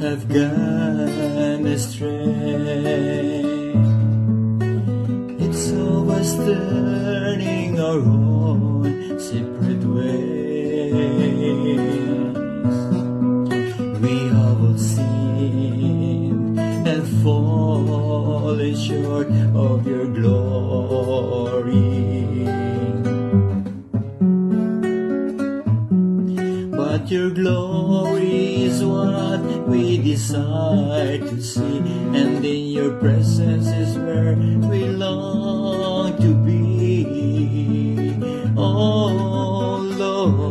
have gone astray. It's always turning our own separate ways. We have all sinned and fallen short of your glory. But your glory is what we desire to see, and in your presence is where we long to be. Oh Lord,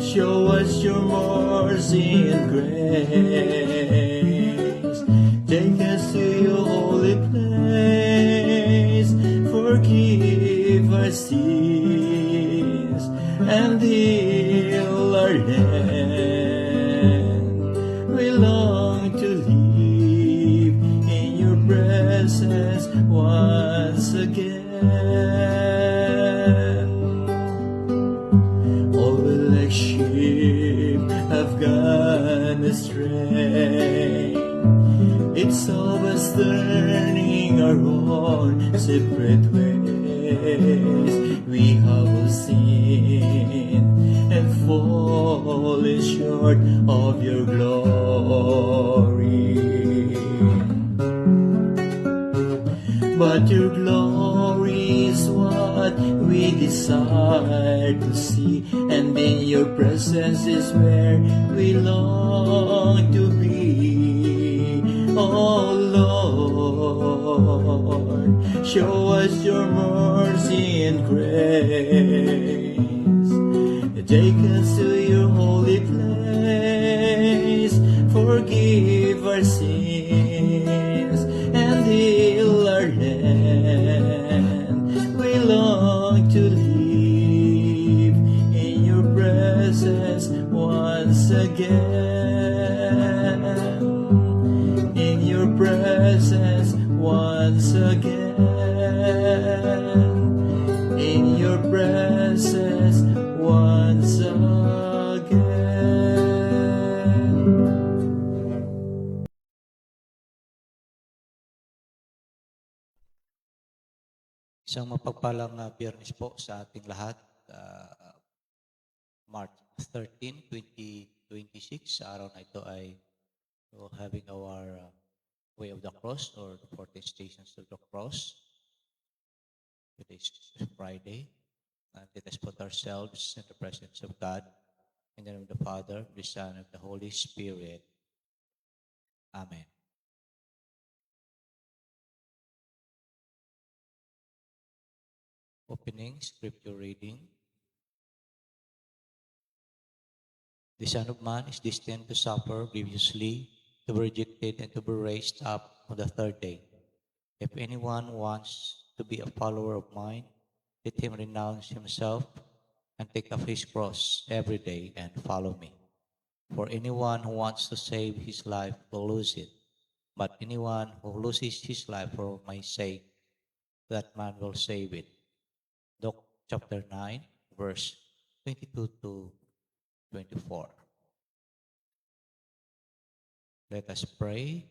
show us your mercy and grace. Take us to your holy place. Forgive our sins and heal our land. We long to live in your presence once again. All we like sheep have gone astray. It's always turning our own separate ways. We have all sinned and fallen short of your glory. But your glory is what we desire to see, and in your presence is where we long to be. Oh Lord, show us your mercy and grace. Take us to your holy place. Forgive our sins and heal our land. We long to live in your presence once again. In your presence once again. In your presence once again. Isang mapagpalang Biyernes po sa ating lahat. March 13, 2026. Sa araw na ito ay having our Way of the Cross or the 14 Stations of the Cross. Today is Friday. And let us put ourselves in the presence of God, in the name of the Father, the Son, and the Holy Spirit. Amen. Opening scripture reading. The Son of Man is destined to suffer grievously, to be rejected, and to be raised up on the third day. If anyone wants to be a follower of mine, let him renounce himself and take up his cross every day and follow me. For anyone who wants to save his life will lose it, but anyone who loses his life for my sake, that man will save it. Luke chapter 9, verse 22 to 24. Let us pray.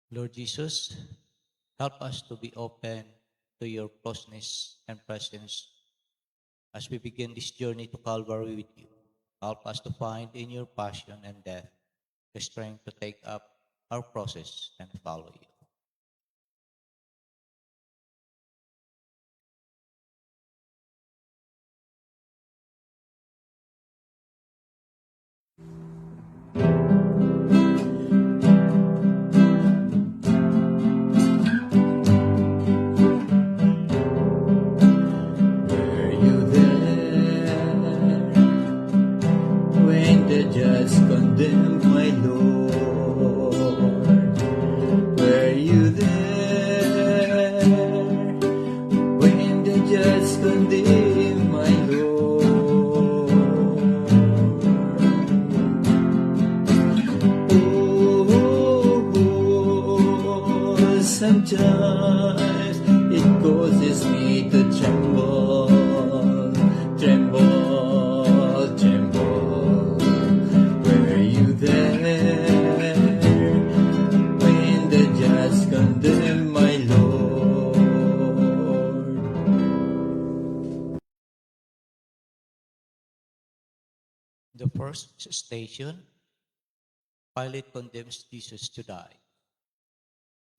Lord Jesus, help us to be open to your closeness and presence as we begin this journey to Calvary with you. Help us to find in your passion and death the strength to take up our crosses and follow you. Were you there when the judge condemned my Lord? Were you there when the judge condemned my Lord? Oh, sometimes it causes me to tremble, tremble, tremble. Were you there when the judge condemned my Lord? The first station, Pilate condemns Jesus to die.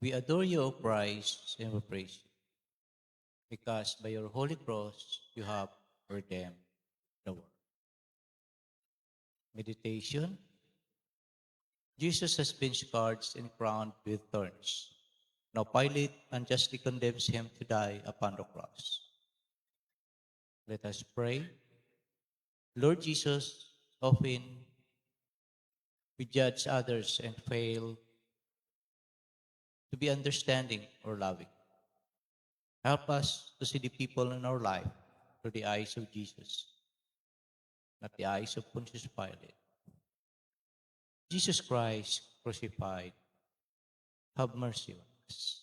We adore you, O Christ, and we praise you, because by your holy cross you have redeemed the world. Meditation. Jesus has been scourged and crowned with thorns. Now Pilate unjustly condemns him to die upon the cross. Let us pray. Lord Jesus, often we judge others and fail to be understanding or loving. Help us to see the people in our life through the eyes of Jesus, not the eyes of Pontius Pilate. Jesus Christ crucified, have mercy on us.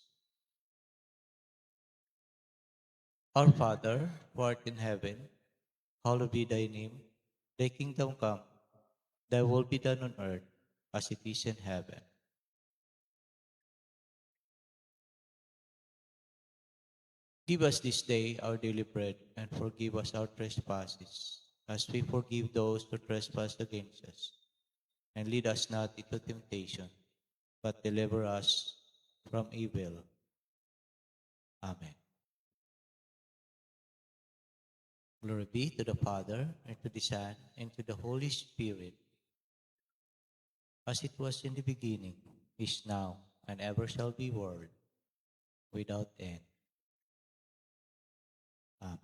Our Father, who art in heaven, hallowed be thy name. Thy kingdom come, thy will be done on earth as it is in heaven. Give us this day our daily bread, and forgive us our trespasses, as we forgive those who trespass against us. And lead us not into temptation, but deliver us from evil. Amen. Glory be to the Father, and to the Son, and to the Holy Spirit, as it was in the beginning, is now, and ever shall be, world without end. Amen.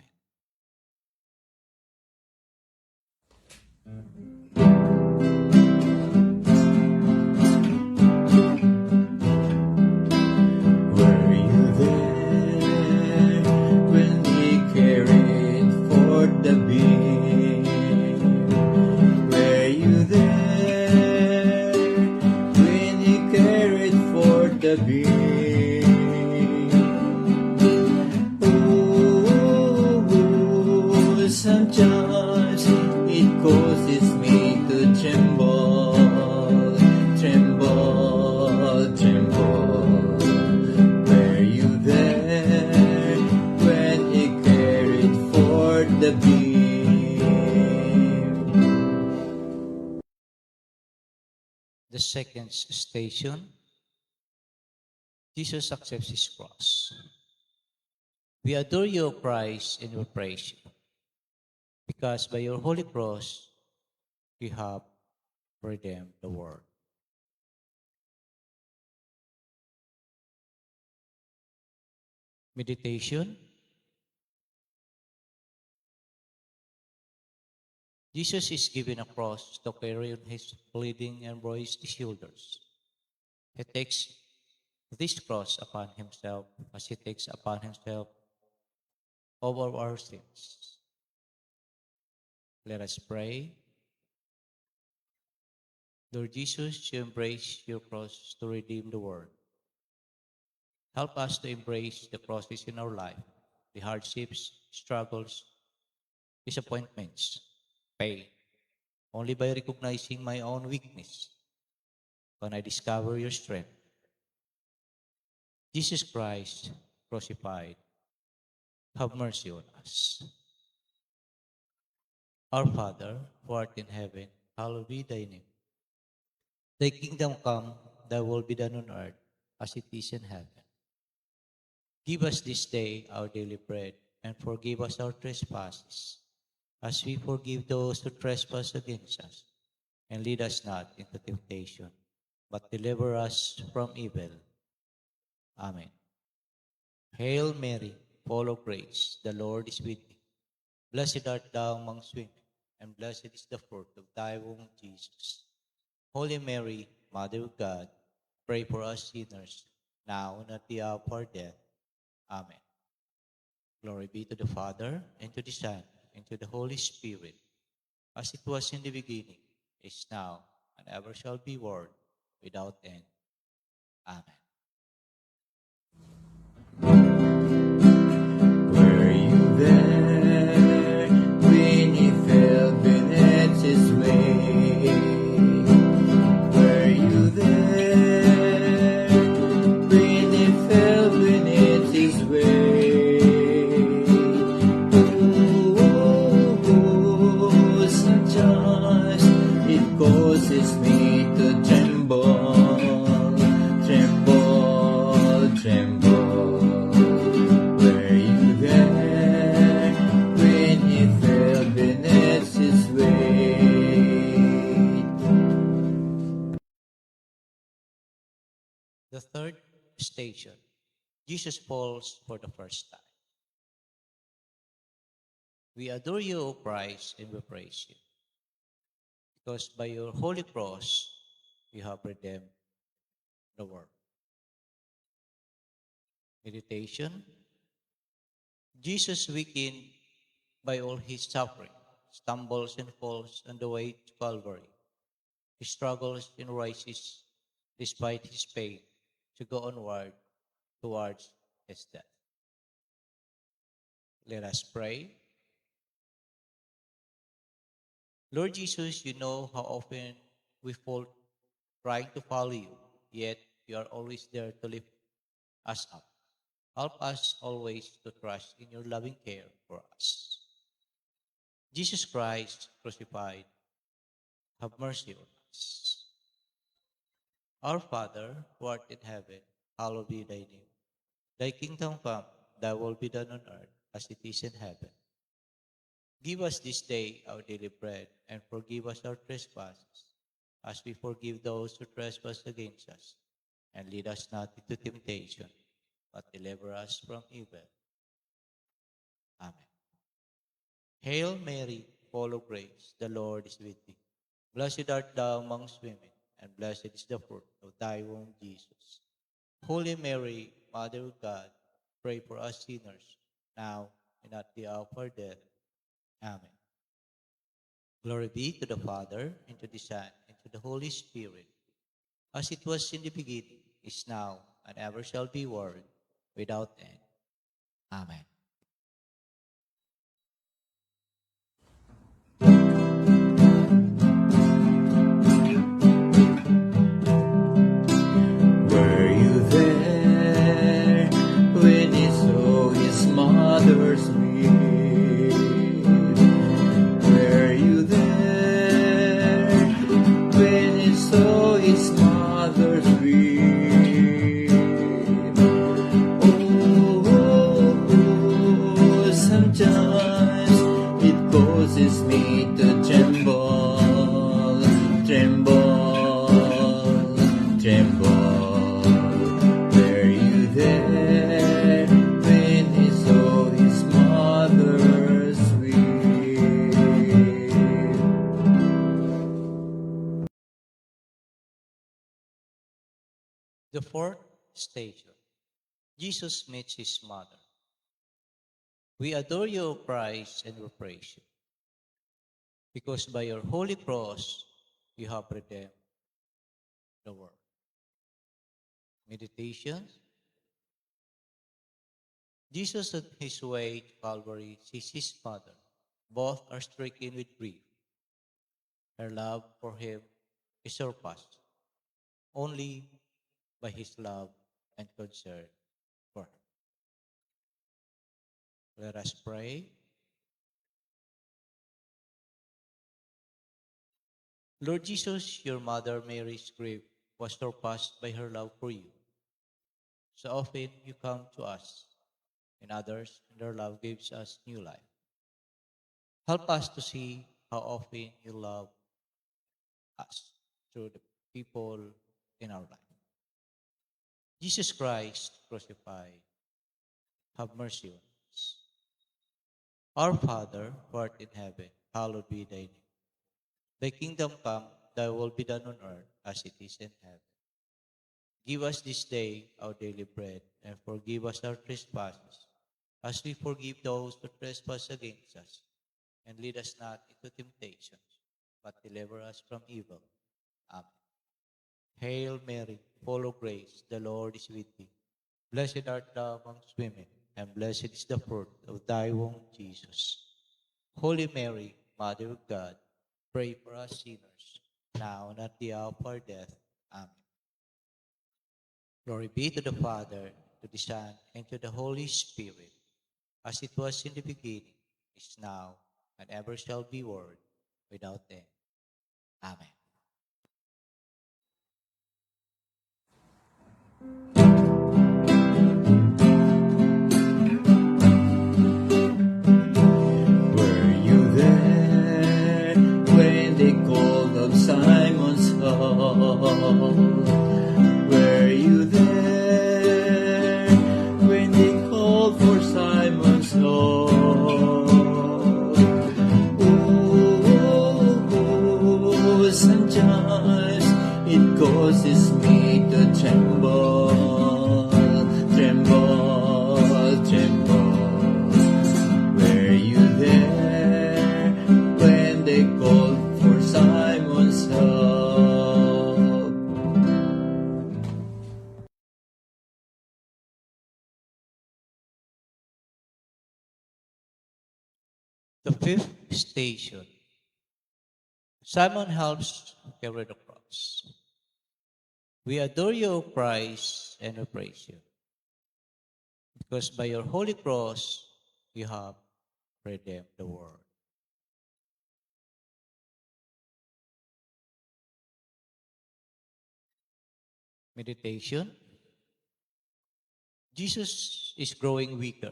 Were you there when he carried forth the beam? Were you there when he carried forth the beam? Oh, sometimes it causes me to tremble, tremble, tremble. Were you there when he carried forth the beam? The second station, Jesus accepts his cross. We adore you, O Christ, and we praise you, because by your holy cross you have redeemed the world. Meditation. Jesus is given a cross to carry on his bleeding and bruised shoulders. He takes this cross upon himself as he takes upon himself all our sins. Let us pray. Lord Jesus, you embrace your cross to redeem the world. Help us to embrace the crosses in our life, the hardships, struggles, disappointments, pain. Only by recognizing my own weakness can I discover your strength. Jesus Christ, crucified, have mercy on us. Our Father, who art in heaven, hallowed be thy name. Thy kingdom come, thy will be done on earth as it is in heaven. Give us this day our daily bread, and forgive us our trespasses, as we forgive those who trespass against us. And lead us not into temptation, but deliver us from evil. Amen. Hail Mary, full of grace, the Lord is with thee. Blessed art thou amongst women, and blessed is the fruit of thy womb, Jesus. Holy Mary, Mother of God, pray for us sinners, now and at the hour of our death. Amen. Glory be to the Father, and to the Son, and to the Holy Spirit, as it was in the beginning, is now, and ever shall be, world without end. Amen. station, Jesus falls for the first time. We adore you, O Christ, and we praise you, because by your holy cross, you have redeemed the world. Meditation. Jesus, weakened by all his suffering, stumbles and falls on the way to Calvary. He struggles and rises despite his pain to go onward towards his death. Let us pray. Lord Jesus, you know how often we fall trying to follow you, yet you are always there to lift us up. Help us always to trust in your loving care for us. Jesus Christ crucified, have mercy on us. Our Father, who art in heaven, hallowed be thy name. Thy kingdom come, thy will be done on earth as it is in heaven. Give us this day our daily bread, and forgive us our trespasses, as we forgive those who trespass against us. And lead us not into temptation, but deliver us from evil. Amen. Hail Mary, full of grace, the Lord is with thee. Blessed art thou amongst women, and blessed is the fruit of thy womb, Jesus. Holy Mary, Mother of God, pray for us sinners, now and at the hour of our death. Amen. Glory be to the Father, and to the Son, and to the Holy Spirit, as it was in the beginning, is now, and ever shall be, world without end. Amen. Were you there when he saw his mother's grief? Were you there when he saw his mother's grief? Oh, sometimes it causes me to tremble, tremble, tremble. Were you there when he saw his mother's grief? The fourth station, Jesus meets his mother. We adore you, O Christ, and we praise you, because by your holy cross you have redeemed the world. Meditation. Jesus on his way to Calvary sees his mother. Both are stricken with grief. Her love for him is surpassed only by his love and concern for her. Let us pray. Lord Jesus, your mother Mary's grief was surpassed by her love for you. So often you come to us and others, and their love gives us new life. Help us to see how often you love us through the people in our life. Jesus Christ crucified, have mercy on us. Our Father, who art in heaven, hallowed be thy name. Thy kingdom come, thy will be done on earth as it is in heaven. Give us this day our daily bread, and forgive us our trespasses, as we forgive those who trespass against us. And lead us not into temptation, but deliver us from evil. Amen. Hail Mary, full of grace, the Lord is with thee. Blessed art thou amongst women, and blessed is the fruit of thy womb, Jesus. Holy Mary, Mother of God, pray for us sinners, now and at the hour of our death. Amen. Glory be to the Father, to the Son, and to the Holy Spirit, as it was in the beginning, is now, and ever shall be, world without end. Amen. Were you there when they called up Simon's house? Were you there The fifth station. Simon helps carry the cross. We adore you, O Christ, and we praise you, because by your holy cross you have redeemed the world. Meditation. Jesus is growing weaker,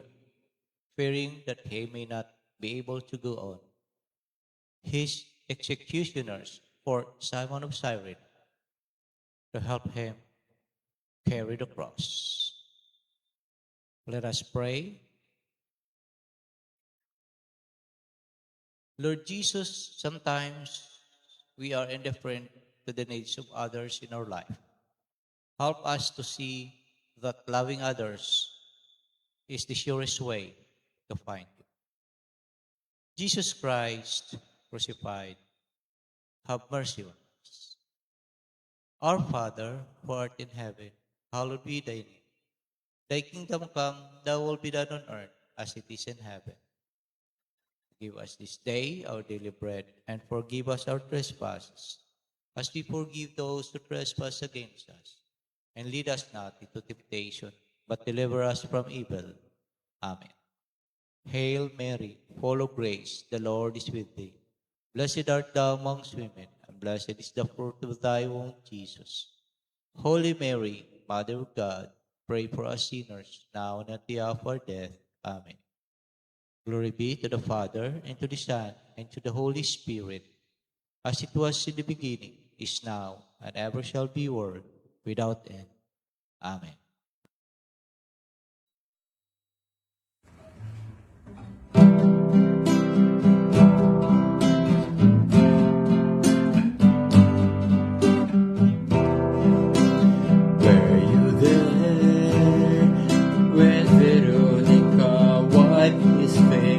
fearing that he may not be able to go on. His executioners forced Simon of Cyrene to help him carry the cross. Let us pray. Lord Jesus, sometimes we are indifferent to the needs of others in our life. Help us to see that loving others is the surest way to find you. Jesus Christ crucified, have mercy on us. Our Father, who art in heaven, hallowed be thy name. Thy kingdom come, thy will be done on earth as it is in heaven. Give us this day our daily bread, and forgive us our trespasses, as we forgive those who trespass against us. And lead us not into temptation, but deliver us from evil. Amen. Hail Mary, full of grace, the Lord is with thee. Blessed art thou amongst women, and blessed is the fruit of thy womb, Jesus. Holy Mary, Mother of God, pray for us sinners, now and at the hour of our death. Amen. Glory be to the Father, and to the Son, and to the Holy Spirit, as it was in the beginning, is now, and ever shall be, world without end. Amen. Were you there when Veronica wiped his face?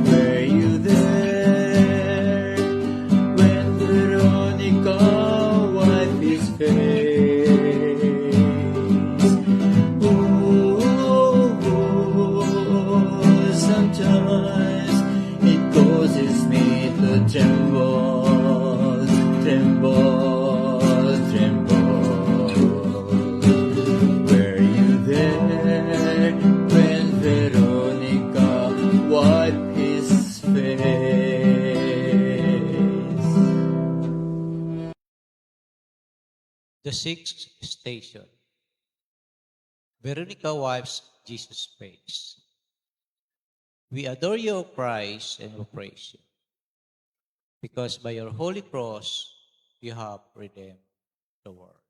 Were you there when Veronica wiped his face? Oh, sometimes it causes me to tremble, tremble, tremble. Were you there when Veronica wiped his face? The sixth station. Veronica wipes Jesus' face. We adore you, O Christ, and we praise you, because by your holy cross you have redeemed the world.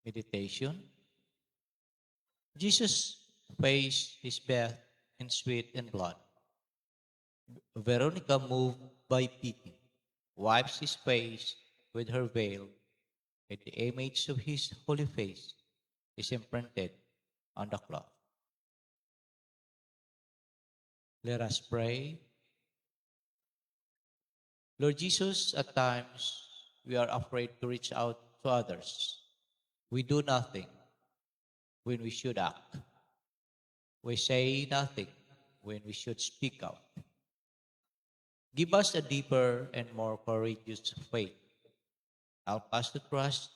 Meditation. Jesus faced his death in sweat and blood. Veronica, moved by pity, wipes his face with her veil, and the image of his holy face is imprinted on the cloth. Let us pray. Lord Jesus, at times we are afraid to reach out to others. We do nothing when we should act. We say nothing when we should speak out. Give us a deeper and more courageous faith. Help us to trust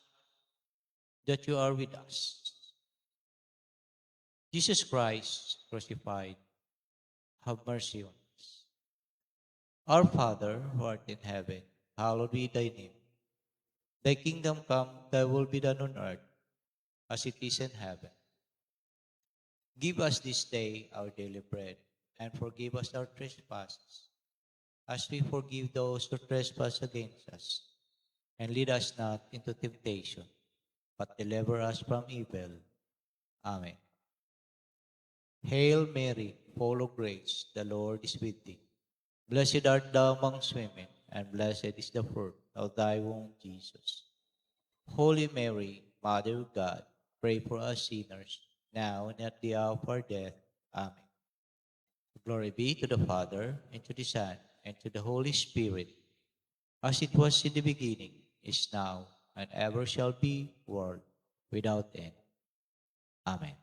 that you are with us. Jesus Christ crucified, have mercy on us. Our Father, who art in heaven, hallowed be thy name. Thy kingdom come, thy will be done on earth as it is in heaven. Give us this day our daily bread, and forgive us our trespasses, as we forgive those who trespass against us. And lead us not into temptation, but deliver us from evil. Amen. Hail Mary, full of grace, the Lord is with thee. Blessed art thou amongst women, and blessed is the fruit of thy womb, Jesus. Holy Mary, Mother of God, pray for us sinners, now and at the hour of our death. Amen. Glory be to the Father, and to the Son, and to the Holy Spirit, as it was in the beginning, is now, and ever shall be, world without end. Amen.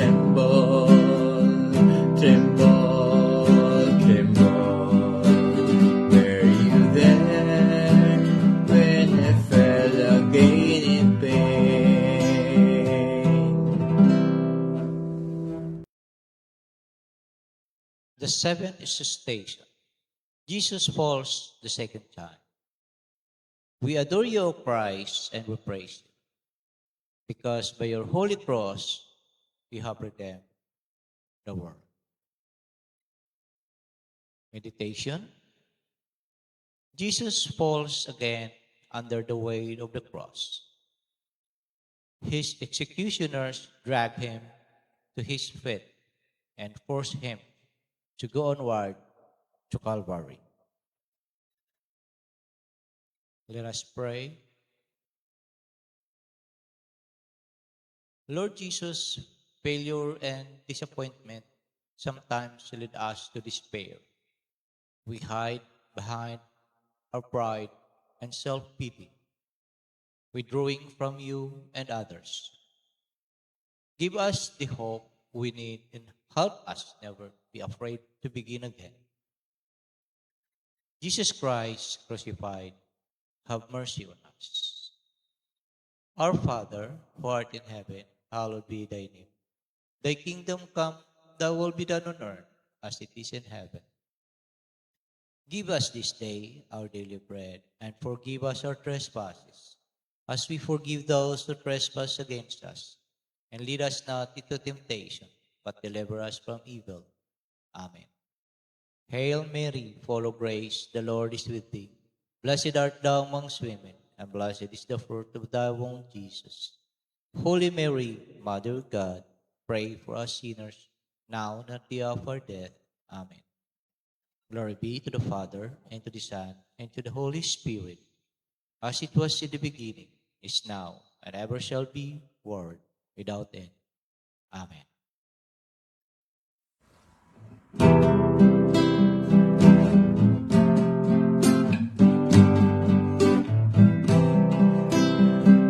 tremble, tremble, tremble. Were you there when I fell again in pain? The seventh is the station. Jesus falls the second time. We adore you, O Christ, and we praise you, because by your holy cross you have redeemed the world. Meditation. Jesus falls again under the weight of the cross. His executioners drag him to his feet and force him to go onward to Calvary. Let us pray. Lord Jesus, failure and disappointment sometimes lead us to despair. We hide behind our pride and self-pity, withdrawing from you and others. Give us the hope we need and help us never be afraid to begin again. Jesus Christ crucified, have mercy on us. Our Father, who art in heaven, hallowed be thy name. Thy kingdom come, thy will be done on earth as it is in heaven. Give us this day our daily bread, and forgive us our trespasses, as we forgive those who trespass against us. And lead us not into temptation, but deliver us from evil. Amen. Hail Mary, full of grace, the Lord is with thee. Blessed art thou amongst women, and blessed is the fruit of thy womb, Jesus. Holy Mary, Mother of God, pray for us sinners, now and at the hour of our death. Amen. Glory be to the Father, and to the Son, and to the Holy Spirit, as it was in the beginning, is now, and ever shall be, world without end. Amen.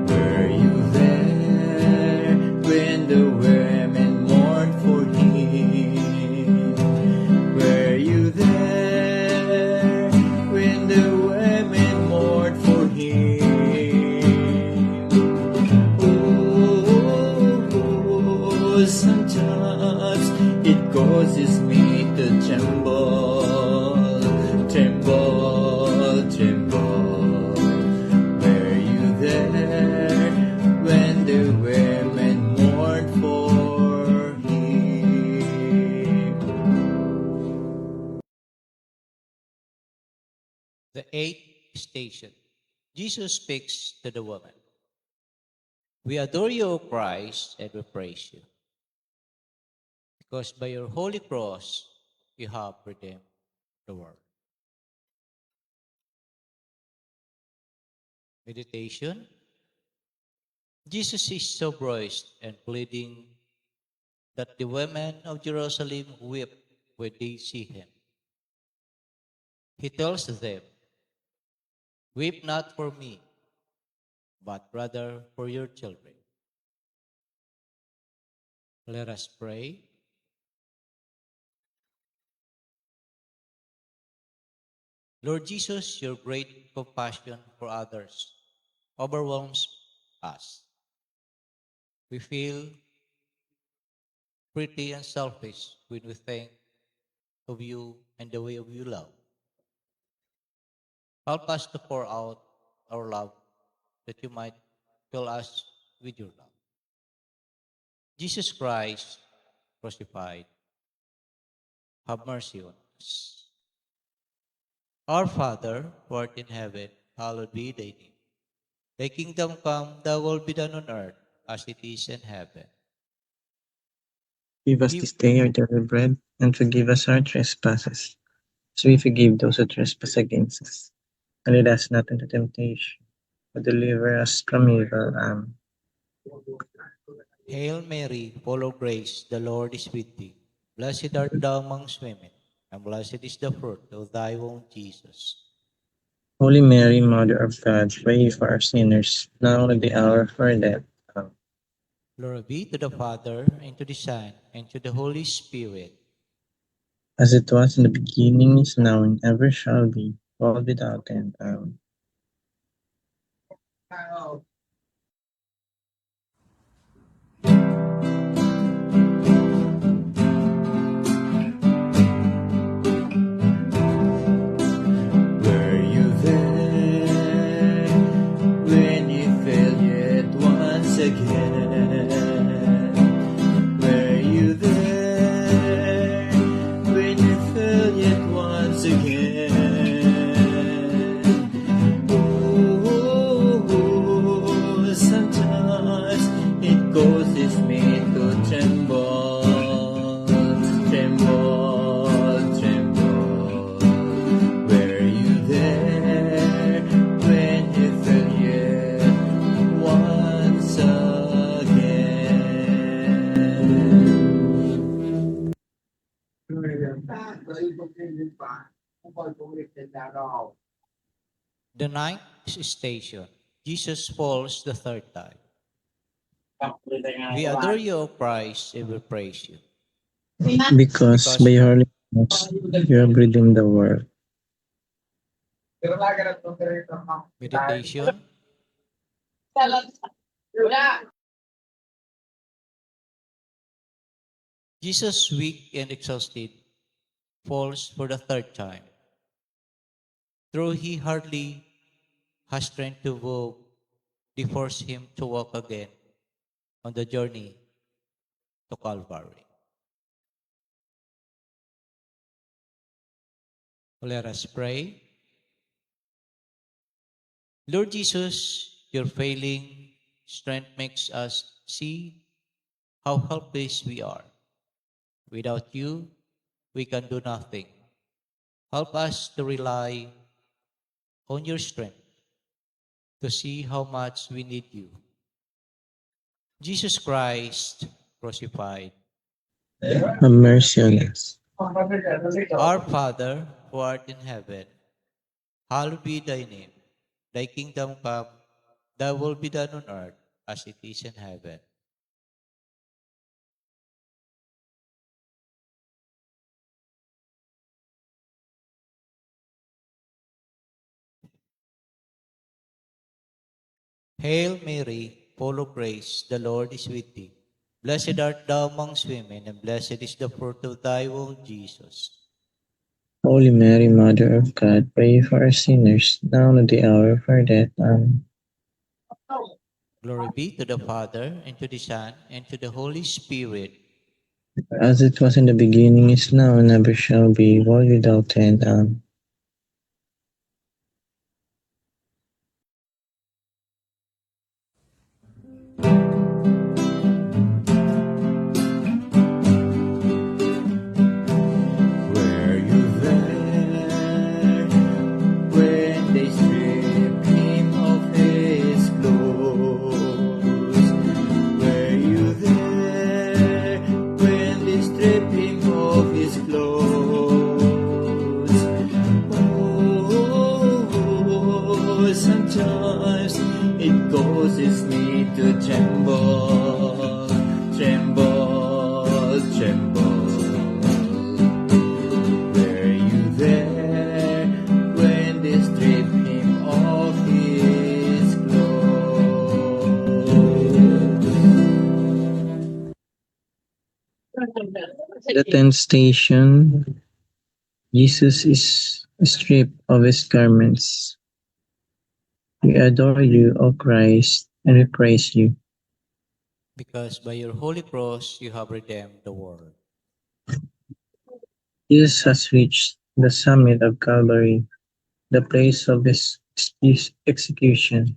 Were you there when the women mourned for him? Were you there when the women mourned for him? Oh, sometimes it causes me to tremble, tremble, tremble. Were you there when the women mourned for him? The eighth station. Jesus speaks to the woman. We adore you, O Christ, and we praise you, because by your holy cross you have redeemed the world. Meditation. Jesus is so bruised and bleeding that the women of Jerusalem weep when they see him. He tells them, weep not for me, but rather for your children. Let us pray. Lord Jesus, your great compassion for others overwhelms us. We feel pretty and selfish when we think of you and the way of your love. Help us to pour out our love that you might fill us with your love. Jesus Christ, crucified, have mercy on us. Our Father, who art in heaven, hallowed be thy name. Thy kingdom come, thy will be done on earth as it is in heaven. Give us Give- this day our daily bread, and forgive us our trespasses, as we forgive those who trespass against us. And lead us not into temptation, but deliver us from evil. Amen. Hail Mary, full of grace, the Lord is with thee. Blessed art thou amongst women, and blessed is the fruit of thy womb, Jesus. Holy Mary, Mother of God, pray for us sinners, now and at the hour of our death. Amen. Glory be to the Father, and to the Son, and to the Holy Spirit. As it was in the beginning, is now, and ever shall be, world without end. Amen. Were you there when you fell yet once again? Were you there when you fell yet once again? Oh, sometimes it causes me to tremble, tremble, tremble. Were you there when you fell yet once again? The ninth station. Jesus falls the third time. We adore you, O Christ, and we praise you. Because by your holiness you have redeemed the world. Meditation. Jesus, weak and exhausted, falls for the third time. Though he hardly has strength to walk, they force him to walk again on the journey to Calvary. Let us pray. Lord Jesus, your failing strength makes us see how helpless we are. Without you, we can do nothing. Help us to rely on your strength, to see how much we need you. Jesus Christ crucified. Have mercy on us. Our Father, who art in heaven, hallowed be thy name. Thy kingdom come, thy will be done on earth as it is in heaven. Hail Mary, full of grace, the Lord is with thee. Blessed art thou amongst women, and blessed is the fruit of thy womb, Jesus. Holy Mary, Mother of God, pray for us sinners, now and at the hour of our death. Amen. Glory be to the Father, and to the Son, and to the Holy Spirit. As it was in the beginning, is now, and ever shall be, world without end. Amen. Were you there when they stripped him of his clothes? Were you there when they stripped him of his clothes? Oh, sometimes it causes me to tremble, tremble, tremble. Were you there when they stripped him of his clothes? The 10th station, Jesus is stripped of his garments. We adore you, O Christ, and we praise you. Because by your holy cross you have redeemed the world. Jesus has reached the summit of Calvary, the place of his execution.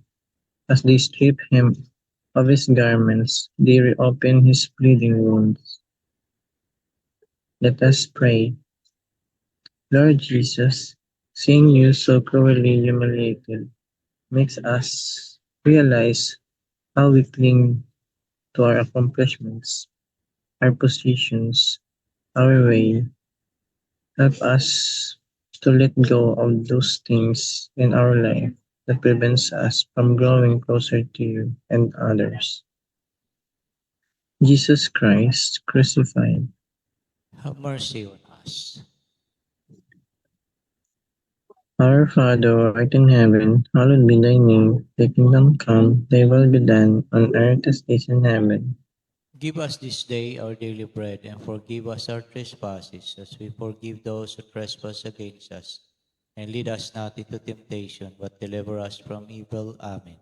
As they strip him of his garments, they reopen his bleeding wounds. Let us pray. Lord Jesus, seeing you so cruelly humiliated makes us realize how we cling to our accomplishments, our positions, our way. Help us to let go of those things in our life that prevents us from growing closer to you and others. Jesus Christ crucified. Have mercy on us. Our Father who art in heaven, hallowed be thy name. Thy kingdom come, thy will be done, on earth as it is in heaven. Give us this day our daily bread, and forgive us our trespasses, as we forgive those who trespass against us. And lead us not into temptation, but deliver us from evil. Amen.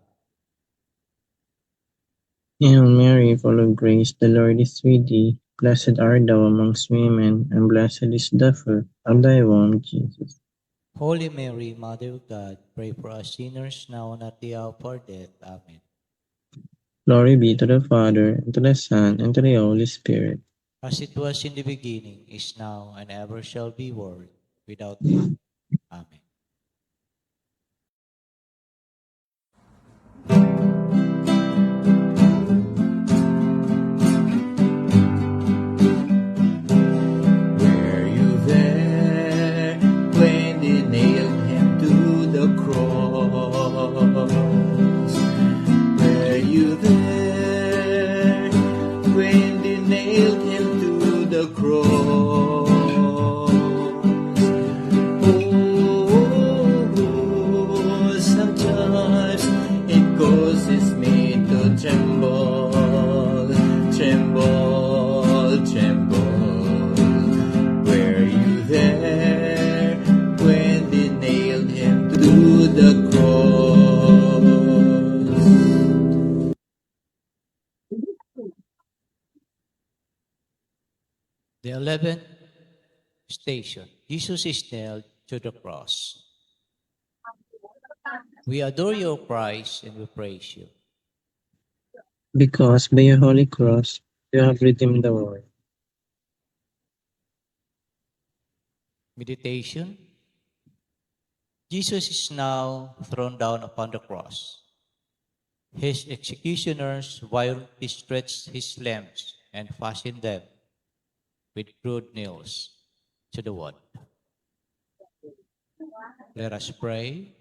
Hail Mary, full of grace, the Lord is with thee. Blessed art thou amongst women, and blessed is the fruit of thy womb, Jesus. Holy Mary, Mother of God, pray for us sinners now and at the hour of our death. Amen. Glory be to the Father, and to the Son, and to the Holy Spirit. As it was in the beginning, is now, and ever shall be, world without end. Amen. Were you there when they nailed him to the cross? Were you there when they nailed him to the cross? Oh, sometimes it causes me to tremble, tremble, tremble. Were you there when they nailed him to the cross? The 11th station. Jesus is nailed to the cross. We adore you, O Christ, and we praise you. Because by your holy cross you have redeemed the world. Meditation. Jesus is now thrown down upon the cross. His executioners violently stretched his limbs and fastened them with crude nails to the wood. Let us pray.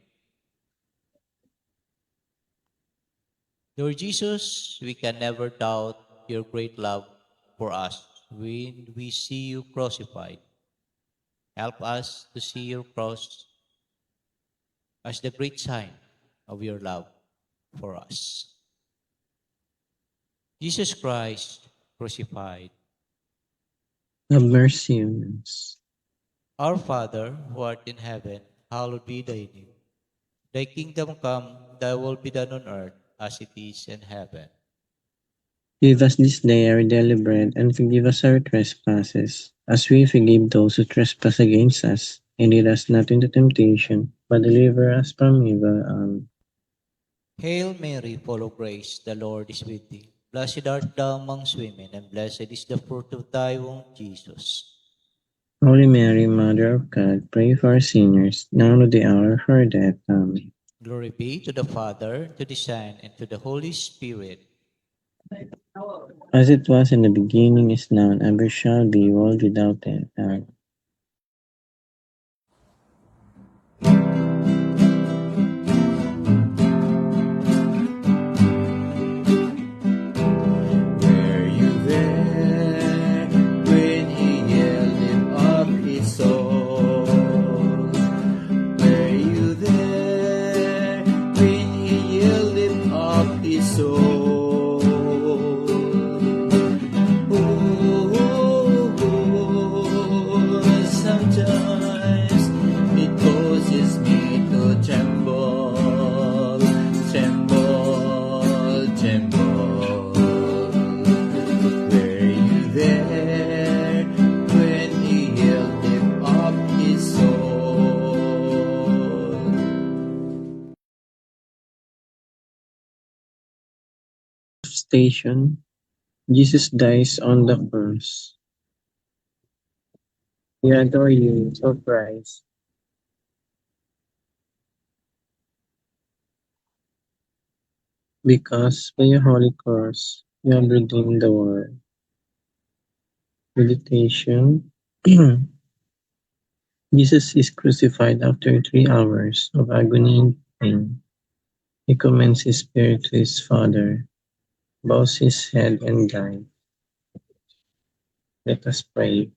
Lord Jesus, we can never doubt your great love for us when we see you crucified. Help us to see your cross as the great sign of your love for us. Jesus Christ crucified. Have mercy on us. Our Father, who art in heaven, hallowed be thy name. Thy kingdom come, thy will be done on earth as it is in heaven. Give us this day our daily bread, and forgive us our trespasses, as we forgive those who trespass against us. And lead us not into temptation, but deliver us from evil. Amen. Hail Mary, full of grace, the Lord is with thee. Blessed art thou amongst women, and blessed is the fruit of thy womb, Jesus. Holy Mary, Mother of God, pray for us sinners, now and at the hour of our death. Amen. Glory be to the Father, to the Son, and to the Holy Spirit. As it was in the beginning, is now, and ever shall be, world without end. Amen. Were you there when he yielded up his soul? Were you there when he yielded up his soul? Oh, sometimes it causes me to tremble, tremble, tremble. Were you there when he yielded up his soul? Station. Jesus dies on the cross. We adore you, O Christ. Because by your holy cross you have redeemed the world. Meditation. Jesus is crucified after 3 hours of agony and pain. He commends his spirit to his Father, bows his head, and died. Let us pray.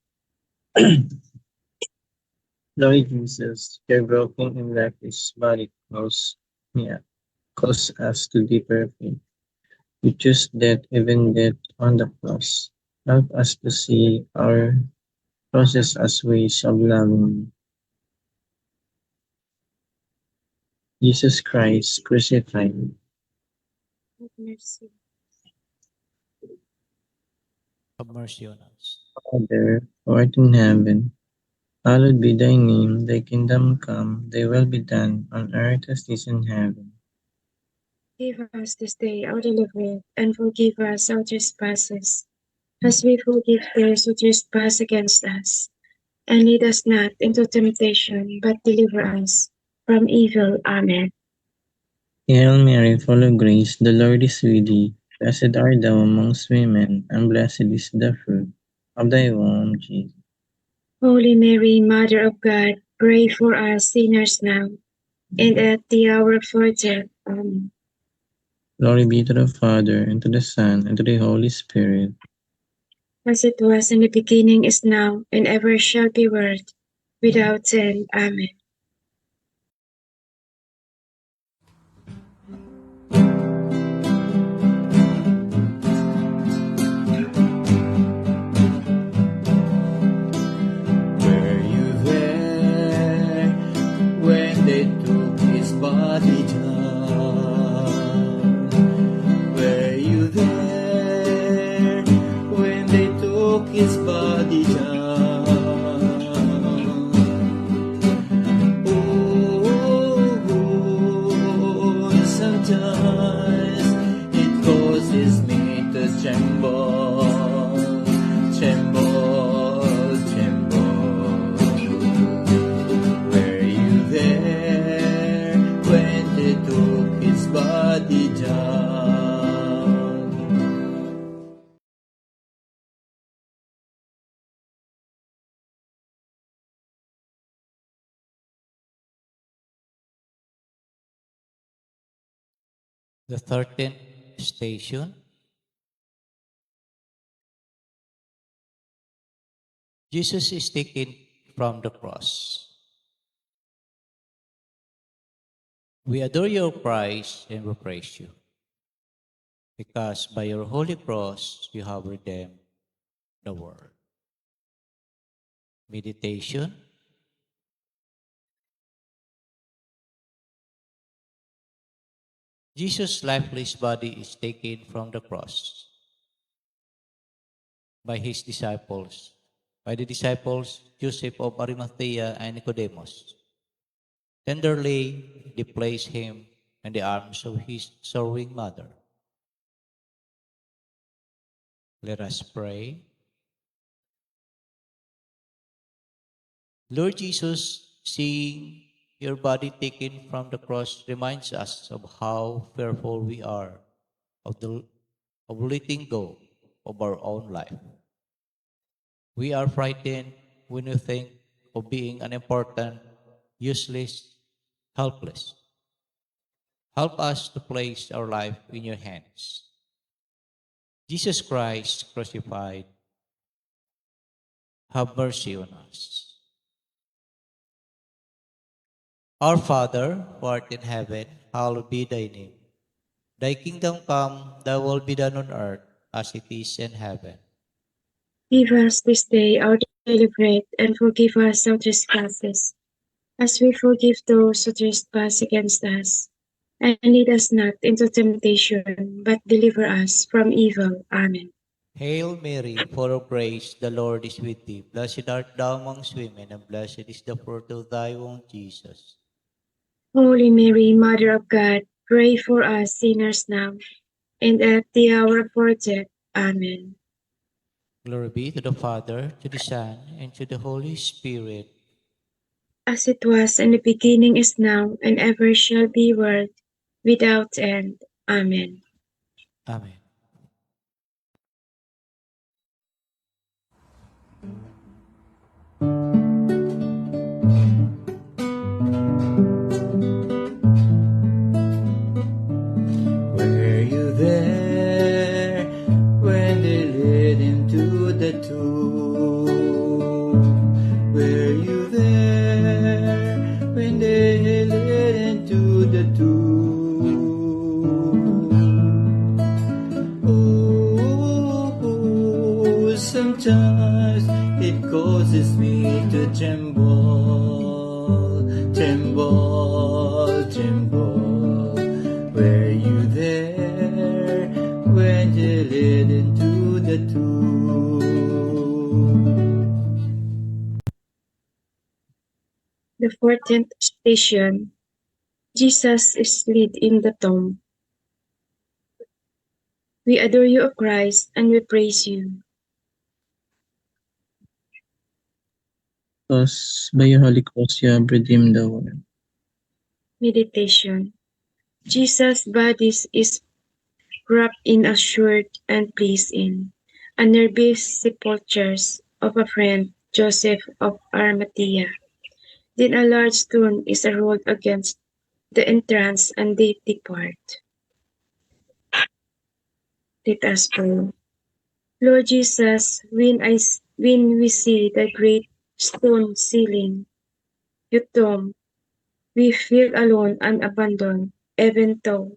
Lord Jesus, your broken and lifeless body calls us to deeper faith. You choose death, even death on the cross. Help us to see our crosses as ways of loving you. Jesus Christ crucified. Have mercy. Have mercy on us. Father, who art in heaven, hallowed be thy name, thy kingdom come, thy will be done, on earth as it is in heaven. Give us this day our daily bread, and forgive us our trespasses, as we forgive those who trespass against us. And lead us not into temptation, but deliver us from evil. Amen. Hail Mary, full of grace, the Lord is with thee. Blessed art thou amongst women, and blessed is the fruit of thy womb, Jesus. Holy Mary, Mother of God, pray for us sinners now, and at the hour of our death. Amen. Glory be to the Father, and to the Son, and to the Holy Spirit. As it was in the beginning, is now, and ever shall be, world without end. Amen. Were you there when they took his body down? Were you there when they took his body down? Oh, sometimes it causes me to tremble, tremble, tremble. Were you there when they took his body down? The 13th station. Jesus is taken from the cross. We adore your Christ and we praise you, because by your holy cross you have redeemed the world. Meditation. Jesus' lifeless body is taken from the cross by his disciples, by the disciples Joseph of Arimathea and Nicodemus. Tenderly they place him in the arms of his sorrowing mother. Let us pray. Lord Jesus, seeing your body taken from the cross reminds us of how fearful we are of letting go of our own life. We are frightened when we think of being unimportant, useless, helpless. Help us to place our life in your hands. Jesus Christ crucified, have mercy on us. Our Father, who art in heaven, hallowed be thy name. Thy kingdom come, thy will be done on earth as it is in heaven. Give us this day our daily bread, and forgive us our trespasses, as we forgive those who trespass against us. And lead us not into temptation, but deliver us from evil. Amen. Hail Mary, full of grace, the Lord is with thee. Blessed art thou amongst women, and blessed is the fruit of thy womb, Jesus. Holy Mary, Mother of God, pray for us sinners now, and at the hour of our death. Amen. Glory be to the Father, to the Son, and to the Holy Spirit. As it was in the beginning, is now, and ever shall be, world without end. Amen. Amen. Were you there when they led him to the tomb? Were you there when they led into the tomb? Oh, sometimes it causes me to tremble, tremble, tremble. Were you there when they led into the tomb? The 14th station. Jesus is laid in the tomb. We adore you, O Christ, and we praise you. Because by your Holy Cross you have redeemed the world. Meditation. Jesus' body is wrapped in a shirt and placed in a nearby sepulchres of a friend, Joseph of Arimathea. Then a large stone is rolled against the entrance and they depart. Let us pray. Lord Jesus, when we see the great stone ceiling, your tomb, we feel alone and abandoned, even though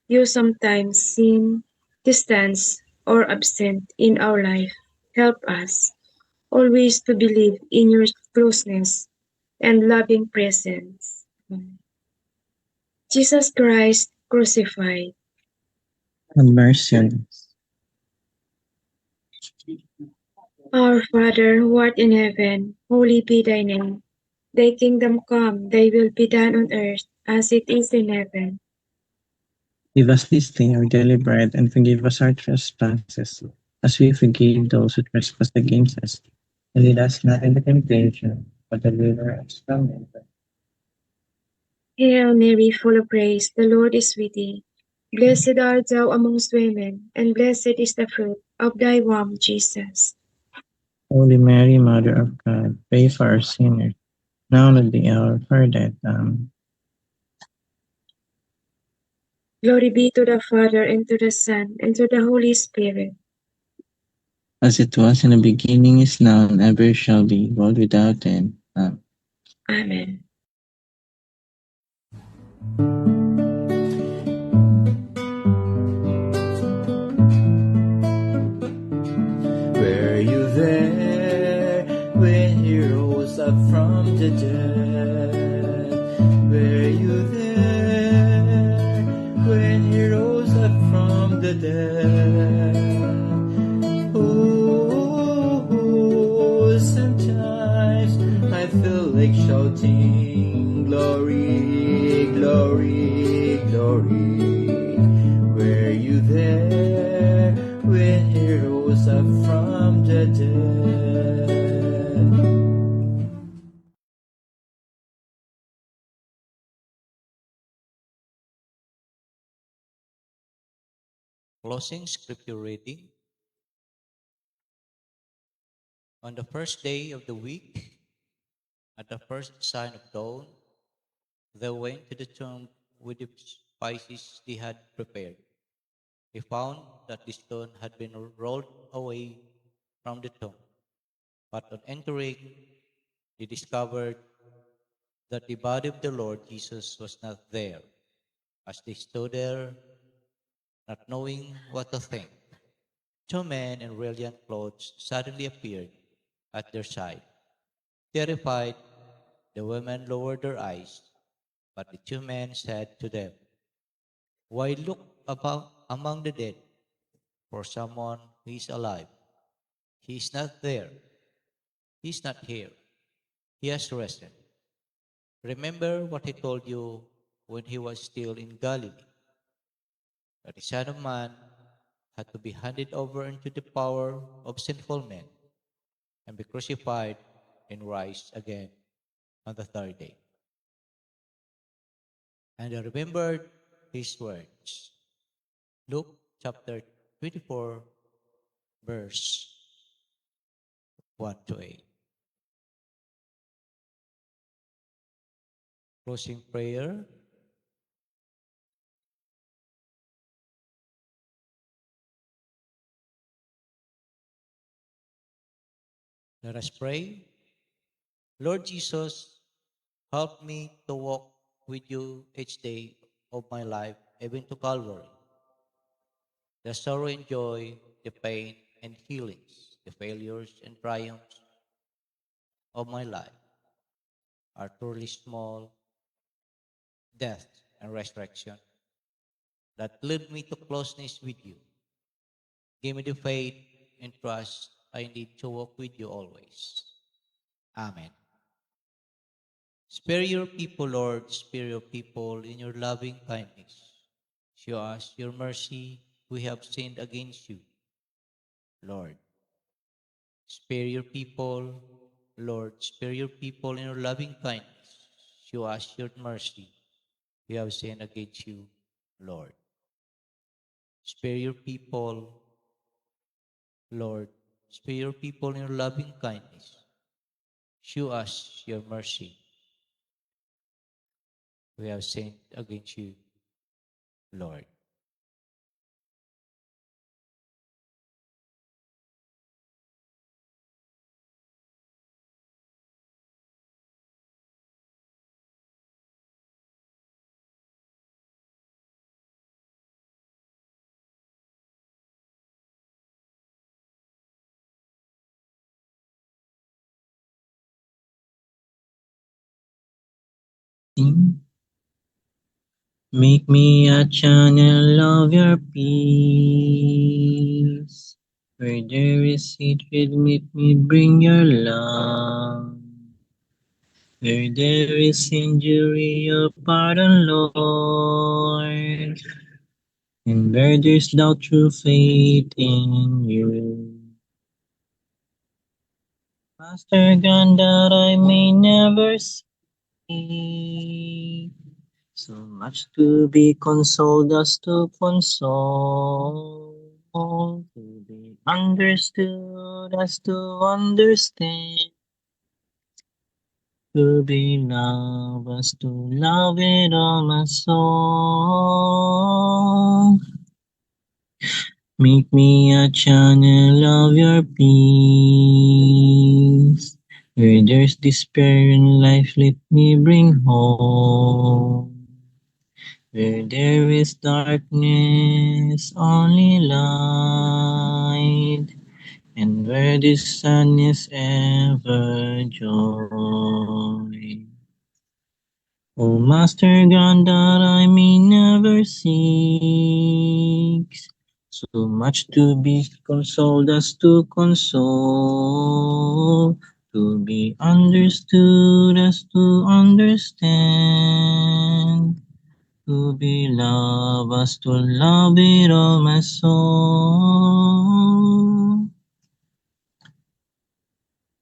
you sometimes seem distant or absent in our life. Help us always to believe in your closeness and loving presence. Jesus Christ crucified. Have mercy on us. Our Father who art in heaven, holy be thy name. Thy kingdom come, thy will be done on earth as it is in heaven. Give us this day our daily bread, and forgive us our trespasses, as we forgive those who trespass against us. And lead us not into temptation, but deliver us from evil. Hail Mary, full of grace, the Lord is with thee. Blessed art thou amongst women, and blessed is the fruit of thy womb, Jesus. Holy Mary, Mother of God, pray for our sinners, now and at the hour of our death. Amen. Glory be to the Father, and to the Son, and to the Holy Spirit. As it was in the beginning, is now, and ever shall be, world without end. Amen. Amen. Were you there when he rose up from the dead? Were you there when he rose up from the dead? Oh, sometimes I feel like shouting, glory, glory, glory. Were you there when he rose up from the dead? Closing scripture reading. On the first day of the week, at the first sign of dawn, they went to the tomb with the spices they had prepared. They found that the stone had been rolled away from the tomb. But on entering, they discovered that the body of the Lord Jesus was not there. As they stood there, not knowing what to think, two men in brilliant clothes suddenly appeared at their side. Terrified, the women lowered their eyes, but the two men said to them, "Why look about among the dead for someone who is alive? He is not there. He is not here. He has risen. Remember what he told you when he was still in Galilee, that the Son of Man had to be handed over into the power of sinful men and be crucified and rise again on the third day." And they remembered his words. Luke chapter 24, verse 1 to 8. Closing prayer. Let us pray. Lord Jesus, help me to walk with you each day of my life, even to Calvary. The sorrow and joy, the pain and healings, the failures and triumphs of my life are truly small, death and resurrection that lead me to closeness with you. Give me the faith and trust I need to walk with you always. Amen. Spare your people, Lord, spare your people in your loving kindness. Show us your mercy. We have sinned against you, Lord. Spare your people, Lord, spare your people in your loving kindness. Show us your mercy. We have sinned against you, Lord. Spare your people, Lord. Spare your people in your loving kindness. Show us your mercy. We have sinned against you, Lord. Make me a channel of your peace. Where there is hatred, make me bring your love. Where there is injury, your pardon, Lord. And where there's doubt, true faith in you. Master God, that I may never see. So much to be consoled as to console. To be understood as to understand. To be loved as to love with all my soul. Make me a channel of your peace. Where there's despair in life, let me bring hope. Where there is darkness, only light. And where the sun is ever joy. O Master God, that I may never seek so much to be consoled as to console, to be understood as to understand, to be loved as to love with all my soul.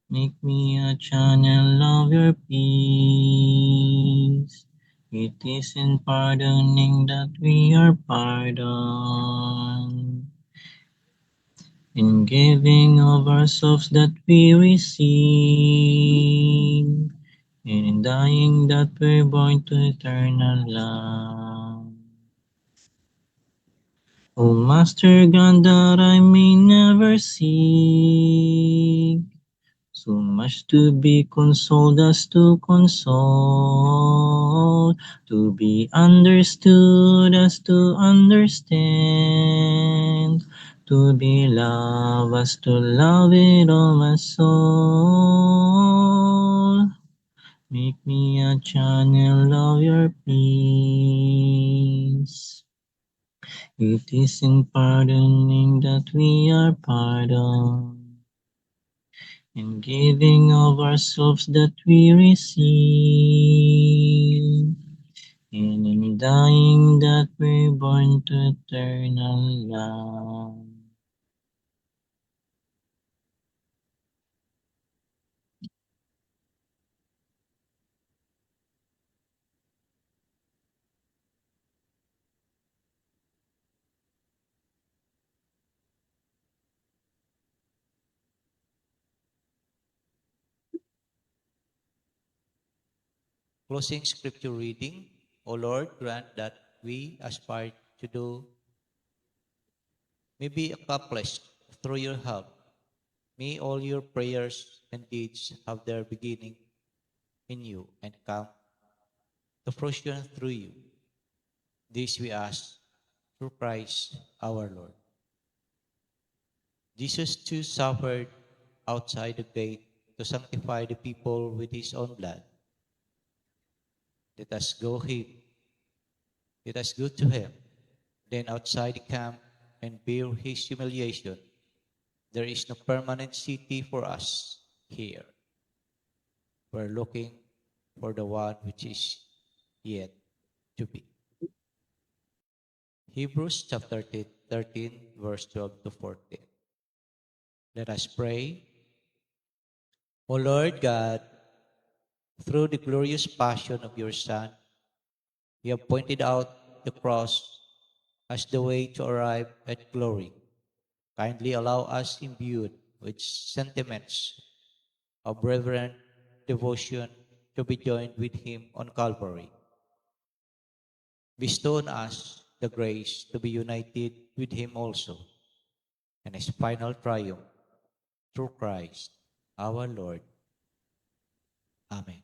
Make me a channel of your peace. It is in pardoning that we are pardoned. In giving of ourselves that we receive. And in dying that we're born to eternal love. O Master God, that I may never seek so much to be consoled as to console, to be understood as to understand, to be loved as to love with all my soul. Make me a channel of your peace. It is in pardoning that we are pardoned. In giving of ourselves that we receive, and in dying that we're born to eternal love. Closing scripture reading. O Lord, grant that we aspire to do may be accomplished through your help. May all your prayers and deeds have their beginning in you and come to fruition through you. This we ask through Christ our Lord. Jesus too suffered outside the gate to sanctify the people with his own blood. Let us go to him, then outside the camp and bear his humiliation. There is no permanent city for us here. We're looking for the one which is yet to be. Hebrews chapter 13, verse 12 to 14. Let us pray. O Lord God, through the glorious passion of your Son, you have pointed out the cross as the way to arrive at glory. Kindly allow us, imbued with sentiments of reverent devotion, to be joined with him on Calvary. Bestow on us the grace to be united with him also, and his final triumph through Christ our Lord. Amen.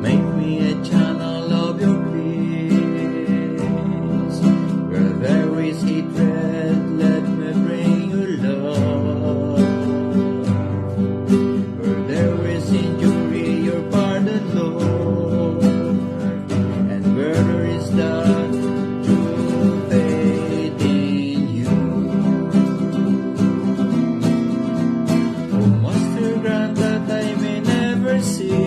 Make me a channel of your peace. Where there is hatred, let me bring your love. Where there is injury, your pardon, Lord. And where there is doubt, true faith in you. Oh, Master, grant that I may never see.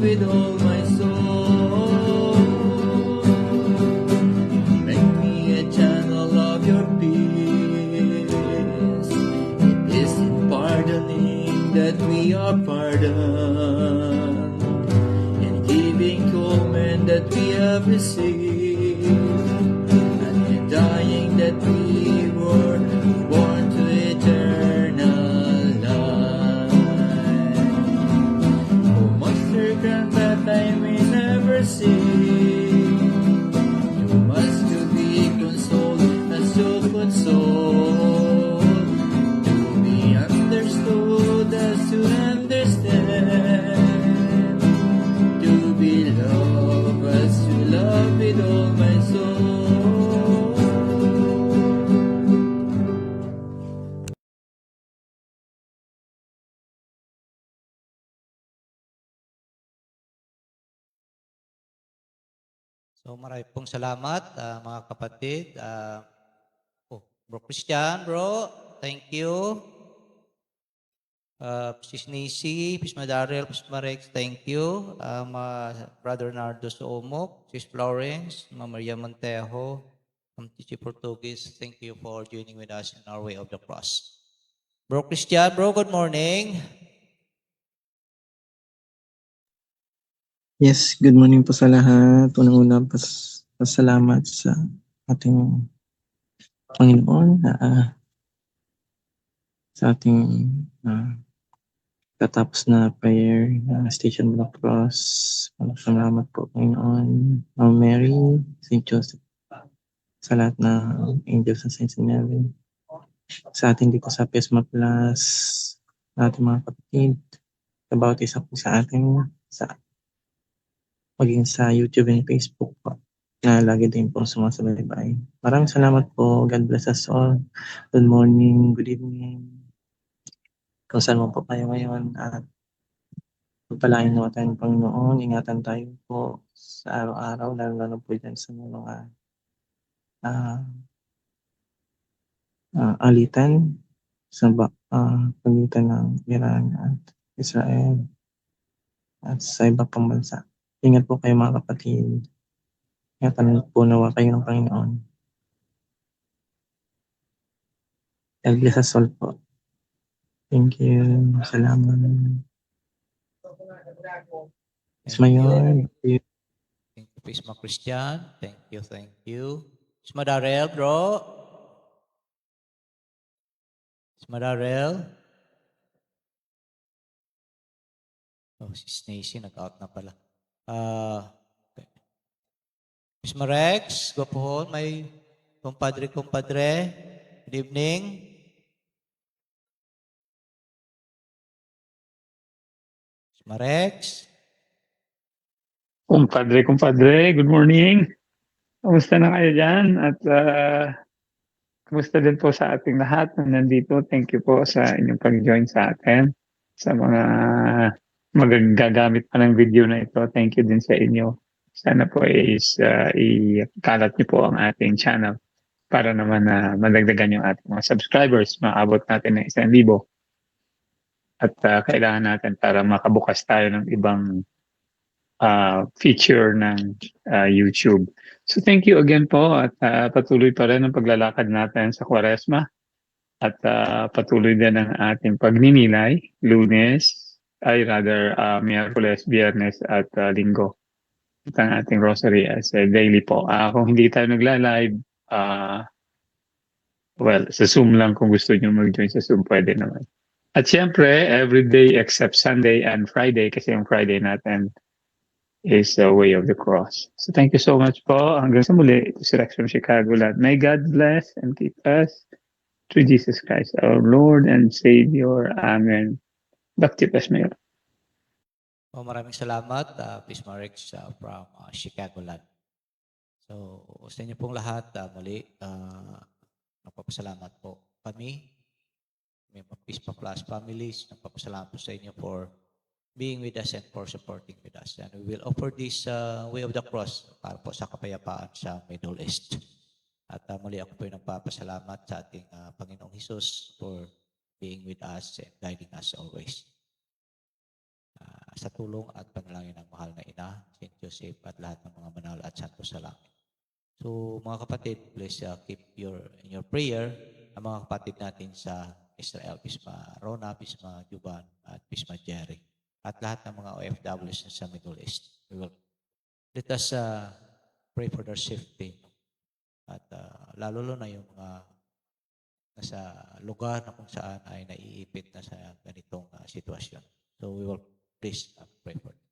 With all my soul, make me a channel of your peace. It is in pardoning that we are pardoned, in giving to all men that we have received, and in dying that we were born to eternal life. Oh, Master, grant that I may never see. You must to be consoled as you console, to be understood as to understand, to be loved as you love with all my soul. So marami pong salamat, mga kapatid. Bro Christian, bro, thank you. Sis Nisi, Sis Madarel, Sis Marex, thank you. Brother Nardo Soomok, Sis Florence, Maria Montejo, Tichi Portuguese, thank you for joining with us in our way of the cross. Bro Christian, bro, good morning. Yes, good morning po sa lahat. Unang-una, pasalamat sa ating Panginoon, sa ating katapos na prayer, Station of the Cross. Salamat po, Panginoon. Ma'am Mary, St. Joseph, sa lahat ng angels sa St. Mary. Sa ating dito sa Pisma Plus, sa ating mga kapatid, sa bawat isa po sa atin, maging sa YouTube and Facebook po, na lagi din po sumasabay. Maraming salamat po. God bless us all. Good morning, good evening. Kung saan mo po kayo ngayon, at pagpalain naman tayo ng Panginoon. Ingatan tayo po sa araw-araw, lalo po dyan sa mga alitan sa pagitan ng Iran at Israel at sa iba pang bansa. Ingat po kayo mga kapatid. Ingatan po nawa kayo ng Panginoon. God bless us all po. Thank you. Salamat. Mas Mayor. Thank you, Pisma Christian. Thank you. Pisma Darrell, bro. Pisma Darrell. Oh, si Snacy, nag-out na pala. Okay. Pisma Rex, Gopohon, may kumpadre. Good evening. Pisma Rex. Kumpadre, good morning. Kamusta na kayo dyan? At kamusta din po sa ating lahat na nandito. Thank you po sa inyong pag-join sa atin. Sa mga magagamit pa ng video na ito, thank you din sa inyo. Sana po ikalat niyo po ang ating channel para naman madagdagan yung ating mga subscribers. Maabot natin ng 1,000. At kailangan natin para makabukas tayo ng ibang feature ng YouTube. So thank you again po at patuloy pa rin ang paglalakad natin sa Kwaresma at patuloy din ang ating pagninilay Miyerkules, Biyernes at Linggo. At ang ating rosary as daily po. Kung hindi tayo nagla-live, sa Zoom lang kung gusto nyo mag-join sa Zoom, pwede naman. At syempre, every day except Sunday and Friday kasi yung Friday natin is the way of the cross. So thank you so much po. Hanggang sa muli, ito si Rex from Chicago. May God bless and keep us through Jesus Christ, our Lord and Savior. Amen. Back to you, Mayor. Oh, maraming salamat, Pisma Rex from Chicago land. So, sa inyo pong lahat, muli, nagpapasalamat po kami, may Pisma Plus families, nagpapasalamat po sa inyo for being with us and for supporting with us. And we will offer this way of the cross para po sa kapayapaan sa Middle East. At muli ako po yung nagpapasalamat sa ating Panginoong Hesus for being with us and guiding us always. Sa tulong at panalangin ng mahal na ina, St. Joseph at lahat ng mga manal at santo sa langit. So mga kapatid, please keep in your prayer ang mga kapatid natin sa Israel, Pisma Rona, Pisma Juban at Pisma Jerry. At lahat ng mga OFWs sa Middle East. Let us pray for their safety. At lalo na yung mga nasa lugar na kung saan ay naiipit na sa ganitong sitwasyon. So we will please pray for them.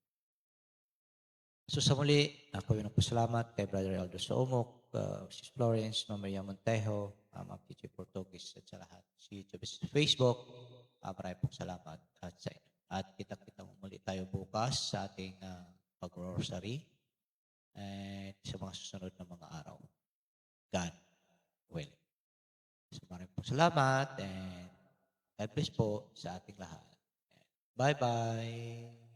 So sa muli, ako yung nagpasalamat kay Brother Elder Soomok, Sis Florence, Ma'am Maria Montejo, Ma'am Chichi Portugis at sa lahat. Si YouTube sa Facebook, maraming pong salamat at sa inyo. At kita-kita muli tayo bukas sa ating pag-rosary and sa mga susunod na mga araw. God willing. So maraming po salamat and God bless po sa ating lahat. Bye-bye!